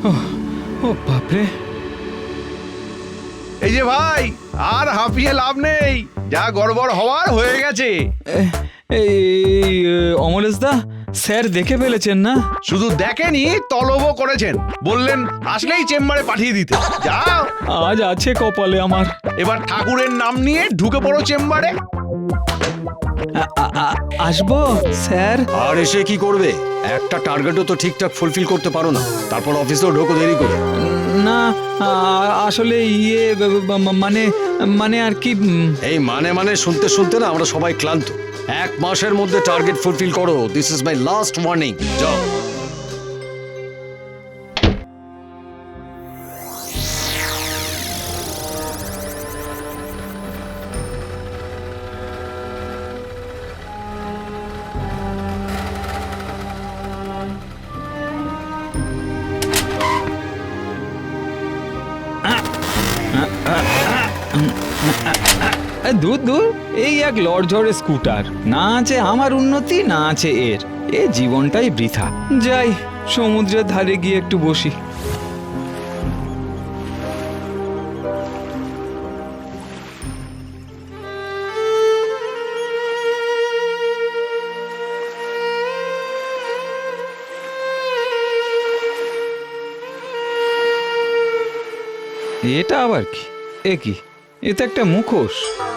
ও বাপরে, এই যে ভাই, আর হাঁপিয়ে লাভ নেই, যা গড়বড় হওয়ার হয়ে গেছে। এই অমলেশ দা, স্যার দেখে ফেলেছেন না? শুধু দেখেনি, তলবও করেছেন, বললেন আসলেই চেম্বারে পাঠিয়ে দিতে। যাও, আজ আছে কপালে আমার। এবার ঠাকুরের নাম নিয়ে ঢুকে পড়ো চেম্বারে। আসবো স্যার? আর এসে কি করবে? একটা টার্গেটও তো ঠিকঠাক ফুলফিল করতে পারো না, তারপর অফিসেও ঢোকো দেরি করে। না, আসলে মানে মানে আর কি। এই মানে শুনতে শুনতে না আমরা সবাই ক্লান্ত। 1 মাসের মধ্যে টার্গেট ফুলফিল করো। This is my last warning. যাও। দূর দূর, এই এক লড়ঝড়ে স্কুটার, না আছে আমার উন্নতি, না আছে এর। এ জীবনটাই বৃথা। যাই, সমুদ্রের ধারে গিয়ে একটু বসি। এটা আবার কি? এ কি? এ তো একটা মুখোশ,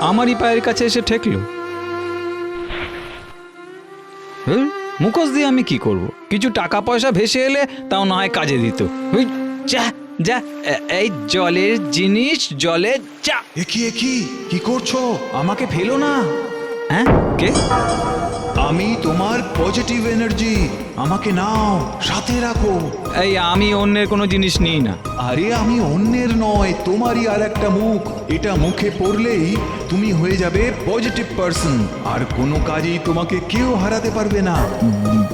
আমারই পায়ের কাছে এসে ঠেকলো। মুখোশ দিয়ে আমি কি করব? কিছু টাকা পয়সা ভেসে এলে তাও না হয় কাজে দিত। যা যা, এই জলের জিনিস জলে যা। একি কি করছো? আমাকে ফেলো না। হ্যাঁ, কে? আমি তোমার পজিটিভ এনার্জি, আমাকে নাও, সাথে রাখো। এই আমি অন্যের কোনো জিনিস নিই না। আরে আমি অন্যের নয়, তোমারই আর একটা মুখ। এটা মুখে পড়লেই তুমি হয়ে যাবে পজিটিভ পারসন, আর কোনো কাজেই তোমাকে কেউ হারাতে পারবে না।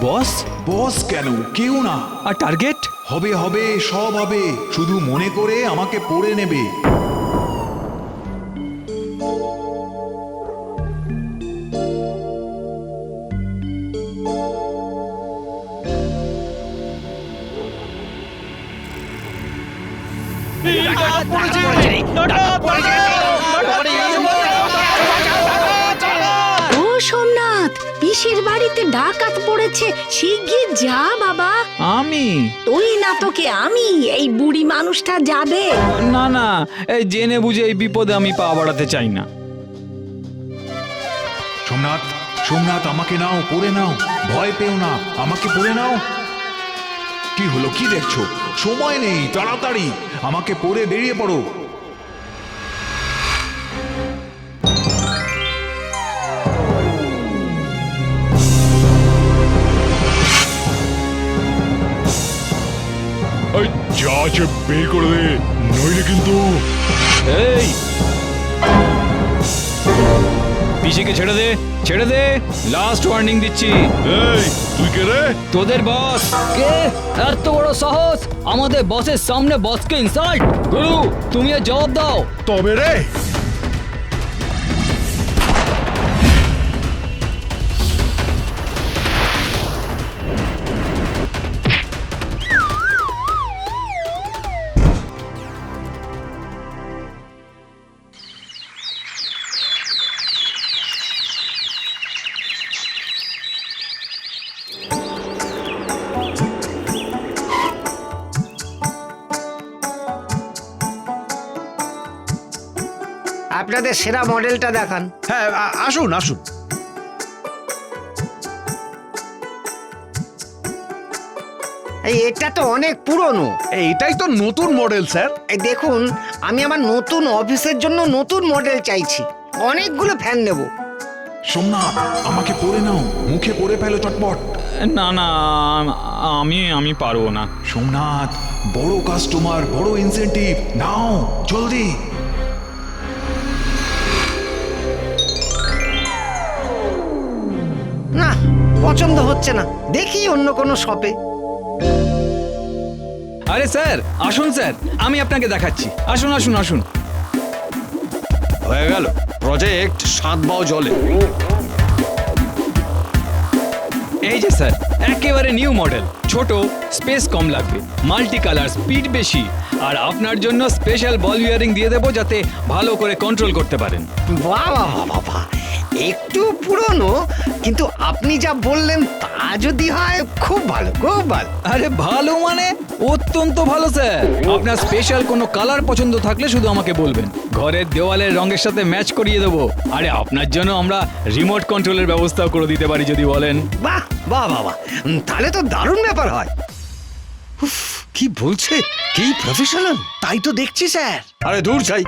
বস? বস কেন, কেউ না। আর টার্গেট? হবে হবে, সব হবে, শুধু মনে করে আমাকে পড়ে নেবে। ও সোমনাথ, পিসির বাড়িতে ডাকাত পড়েছে, শিগগির যা বাবা। আমি? তুই না তোকে আমি, এই বুড়ি মানুষটা যাবে। না না, এই জেনে বুঝে এই বিপদে আমি পা বাড়াতে চাই না। সোমনাথ, সোমনাথ, আমাকে নাও, পড়ে নাও, ভয় পেও না, আমাকে পড়ে নাও। কি হলো, কি দেখছো? সময় নেই, তাড়াতাড়ি আমাকে পড়ে বেরিয়ে পড়ো। যা আছে বের করে দে, নইলে কিন্তু। এই পিসিকে ছেড়ে দে, ছেড়ে দে, লাস্ট ওয়ার্নিং দিচ্ছি। এই তুই কে রে? তোদের বস। কে? এত বড় সাহস আমাদের বসের সামনে বসকে ইনসাল্ট! গুরু, তুমি এর জবাব দাও। তবে রে, আপনাদের সেরা মডেলটা দেখান। হ্যাঁ, আসুন আসুন। এটা তো অনেক পুরনো। এইটাই তো নতুন মডেল স্যার। এই দেখুন, আমি আমার নতুন অফিসের জন্য নতুন মডেল চাইছি, অনেকগুলো ফ্যান নেব। সোমনাথ, আমাকে পড়ে নাও, মুখে পড়ে ফেলো চটপট। না না, আমি পারবো না। সোমনাথ, বড় কাস্টমার, বড় ইনসেনটিভ, নাও জলদি। না, পছন্দ হচ্ছে না, দেখি অন্য কোনো শপে। আরে স্যার, আসুন স্যার, আমি আপনাকে দেখাচ্ছি। আসুন আসুন আসুন। হয়ে গেল প্রজেক্ট 7 বাও জলে। এই যে স্যার, একেবারে নিউ মডেল। ছোট, স্পেস কম লাগবে, মাল্টি কালার, স্পিড বেশি, আর আপনার জন্য স্পেশাল বল বিয়ারিং দিয়ে দেবো যাতে ভালো করে কন্ট্রোল করতে পারেন। বাহ বাহ বাহ বাহ, একটু পুরনো, কিন্তু আপনি যা বললেন তা যদি হয় খুব ভালো, খুব ভালো। আরে ভালো মানে অত্যন্ত ভালো স্যার। আপনার স্পেশাল কোনো কালার পছন্দ থাকলে শুধু আমাকে বলবেন, ঘরের দেওয়ালের রঙের সাথে ম্যাচ করিয়ে দেবো। আরে আপনার জন্য আমরা রিমোট কন্ট্রোলের ব্যবস্থাও করে দিতে পারি যদি বলেন। বাহ বাহ বাহ বাহ, তাহলে তো দারুণ ব্যাপার হয়। উফ, কি বলছে, কি প্রফেশনাল! তাই তো দেখছি স্যার। আরে দূর যাই,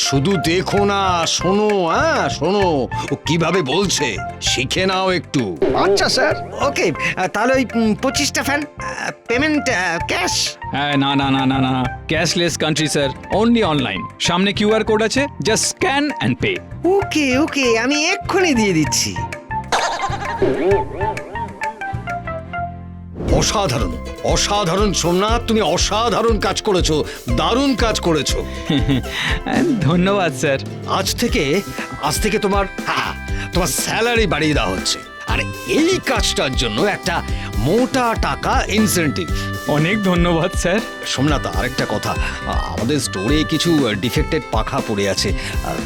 শুধু দেখো না, শোনো। হ্যাঁ শোনো, ও কিভাবে বলছে, শিখে নাও একটু। আচ্ছা স্যার, ওকে। তাহলে ওই 25টা ফ্যান, পেমেন্ট ক্যাশ? হ্যাঁ, না না না না না, cashless country sir, only online. সামনে কিউআর কোড আছে, জাস্ট স্ক্যান অ্যান্ড পে। ওকে ওকে, আমি এক্ষুনি দিয়ে দিচ্ছি। অসাধারণ, অসাধারণ সোমনাথ, তুমি অসাধারণ কাজ করেছো, দারুণ কাজ করেছো। ধন্যবাদ স্যার। আজ থেকে তোমার তোমার স্যালারি বাড়িয়ে দেওয়া হচ্ছে, আর এই কাজটার জন্য একটা মোটা টাকা ইনসেনটিভ। অনেক ধন্যবাদ স্যার। সোমনাথ, আরেকটা কথা, আমাদের স্টোরে কিছু ডিফেক্টেড পাখা পড়ে আছে,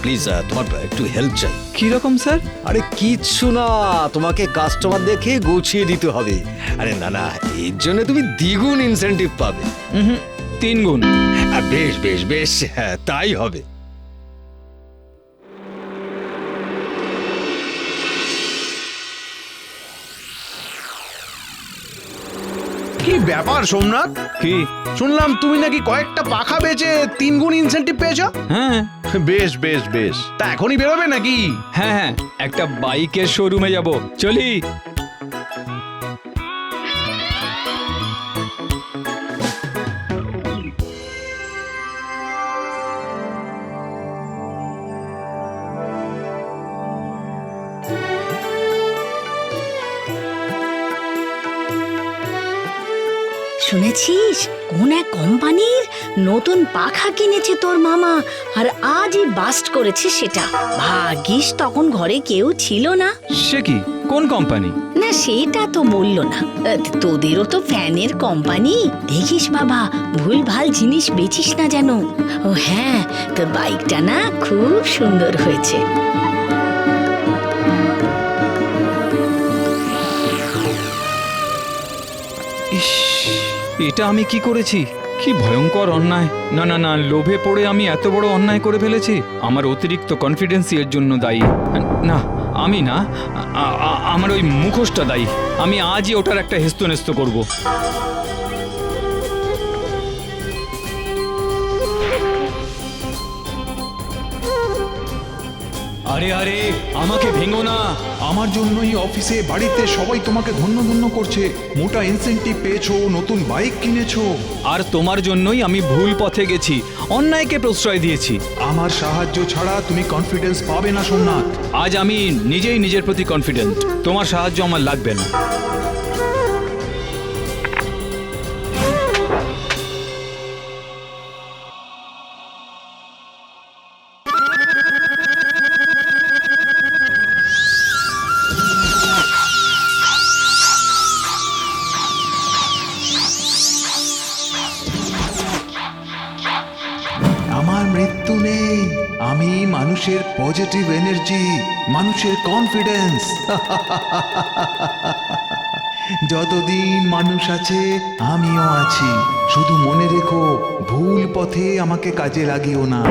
প্লিজ তোমার একটু হেল্প চাই। কি রকম স্যার? আরে কিচ্ছু না, তোমাকে কাস্টমার দেখে গুছিয়ে দিতে হবে। আরে না না, এর জন্য তুমি দ্বিগুণ ইনসেনটিভ পাবে। 3 গুণ। বেশ বেশ বেশ, হ্যাঁ তাই হবে। কি ব্যাপার সোমনাথ, কি? শুনলাম তুমি নাকি কয়েকটা পাখা বেচে 3 গুণ ইনসেনটিভ পেয়েছো? হ্যাঁ বেশ বেশ বেশ, তা এখনই বেরোবে নাকি? হ্যাঁ হ্যাঁ, একটা বাইকের শোরুমে যাব, চলি। শুনেছিস কোন এক কোম্পানির নতুন পাখা কিনেছে তোর মামা, আর আজই বাস্ট করেছে সেটা। ভাগ্যিস তখন ঘরে কেউ ছিল না। সে কি, কোন কোম্পানি? না সেটা তো বললো না। তোদেরও তো ফ্যানের কোম্পানি, দেখিস বাবা ভুল ভাল জিনিস বেচিস না যেন। ও হ্যাঁ, তোর বাইকটা না খুব সুন্দর হয়েছে। ইস, এটা আমি কি করেছি? কি ভয়ঙ্কর অন্যায়! না না না, লোভে পড়ে আমি এত বড় অন্যায় করে ফেলেছি। আমার অতিরিক্ত কনফিডেন্সই এর জন্য দায়ী। না, আমি না, আমার ওই মুখোশটা দায়ী। আমি আজই ওটার একটা হেস্তনেস্ত করব। আরে আরে, আমাকে ভেঙো না। আমার জন্যই অফিসে বাড়িতে সবাই তোমাকে ধন্য ধন্য করছে, মোটা ইনসেনটিভ পেয়েছো, নতুন বাইক কিনেছো। আর তোমার জন্যই আমি ভুল পথে গেছি, অন্যায়কে প্রশ্রয় দিয়েছি। আমার সাহায্য ছাড়া তুমি কনফিডেন্স পাবে না সোমনাথ। আজ আমি নিজেই নিজের প্রতি কনফিডেন্ট, তোমার সাহায্য আমার লাগবে না। আমার মৃত্যু নেই, আমি মানুষের পজিটিভ এনার্জি, মানুষের কনফিডেন্স। যতদিন মানুষ আছে আমিও আছি। শুধু মনে রেখো, ভুল পথে আমাকে কাজে লাগিও না।